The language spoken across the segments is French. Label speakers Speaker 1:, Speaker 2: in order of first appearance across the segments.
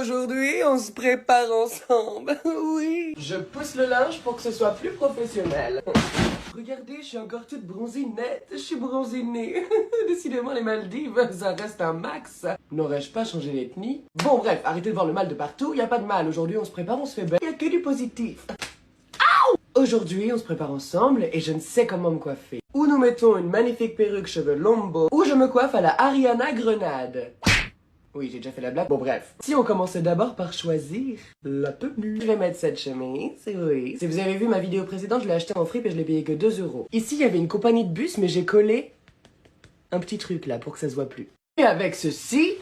Speaker 1: Aujourd'hui, on se prépare ensemble. Oui. Je pousse le linge pour que ce soit plus professionnel. Regardez, je suis encore toute bronzée nette. Je suis bronzée née. Décidément, les Maldives, ça reste un max. N'aurais-je pas changé d'ethnie? Bon, bref, arrêtez de voir le mal de partout. Y a pas de mal. Aujourd'hui, on se prépare, on se fait belle. Y a que du positif. Aujourd'hui, on se prépare ensemble et je ne sais comment me coiffer. Ou nous mettons une magnifique perruque cheveux Lombo, ou je me coiffe à la Ariana Grenade. Oui, j'ai déjà fait la blague. Bon, bref. Si on commençait d'abord par choisir la tenue. Je vais mettre cette chemise, oui. Si vous avez vu ma vidéo précédente, je l'ai acheté en fripe et je l'ai payé que 2 €. Ici, il y avait une compagnie de bus, mais j'ai collé un petit truc là pour que ça se voit plus. Et avec ceci,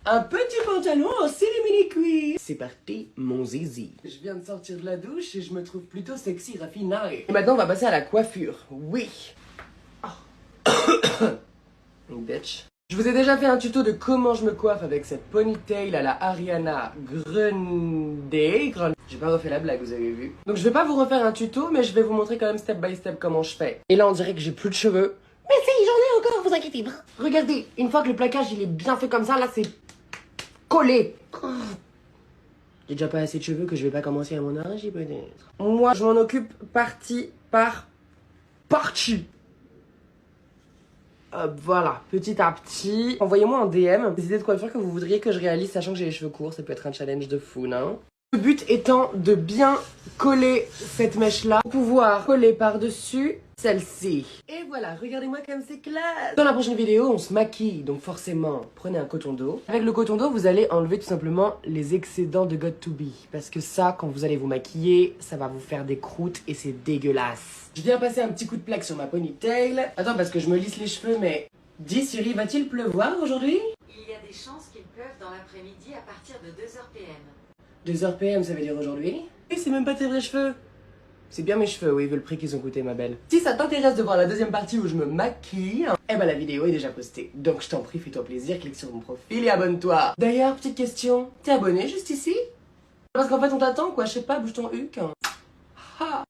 Speaker 1: un petit pantalon en mini-cuir. C'est parti, mon zizi. Je viens de sortir de la douche et je me trouve plutôt sexy, raffinée. Et maintenant, on va passer à la coiffure. Oui. Oh. Bitch. Je vous ai déjà fait un tuto de comment je me coiffe avec cette ponytail à la Ariana Grande. J'ai pas refait la blague, vous avez vu. Donc je vais pas vous refaire un tuto, mais je vais vous montrer quand même step by step comment je fais. Et là, on dirait que j'ai plus de cheveux. Mais si, j'en ai encore, vous inquiétez pas. Regardez, une fois que le plaquage il est bien fait comme ça, là c'est collé. J'ai déjà pas assez de cheveux que je vais pas commencer à mon âge, peut-être. Moi, je m'en occupe partie par partie. Voilà, petit à petit. Envoyez-moi en DM des idées de coiffure que vous voudriez que je réalise, sachant que j'ai les cheveux courts, ça peut être un challenge de fou, non? Le but étant de bien coller cette mèche-là pour pouvoir coller par-dessus celle-ci. Et voilà, regardez-moi comme c'est classe. Dans la prochaine vidéo, on se maquille, donc forcément, prenez un coton d'eau. Avec le coton d'eau, vous allez enlever tout simplement les excédents de got2b. Parce que ça, quand vous allez vous maquiller, ça va vous faire des croûtes et c'est dégueulasse. Je viens passer un petit coup de plaque sur ma ponytail. Attends, parce que je me lisse les cheveux, mais... Dis Siri, va-t-il pleuvoir aujourd'hui?
Speaker 2: Il y a des chances qu'il pleuve dans l'après-midi à partir de 2h PM.
Speaker 1: 2h PM, ça veut dire aujourd'hui? Et c'est même pas tes vrais cheveux. C'est bien mes cheveux, oui, vu le prix qu'ils ont coûté, ma belle. Si ça t'intéresse de voir la deuxième partie où je me maquille, eh ben la vidéo est déjà postée. Donc je t'en prie, fais-toi plaisir, clique sur mon profil et abonne-toi. D'ailleurs, petite question, t'es abonné juste ici? Parce qu'en fait on t'attend quoi, je sais pas, bouge ton huc.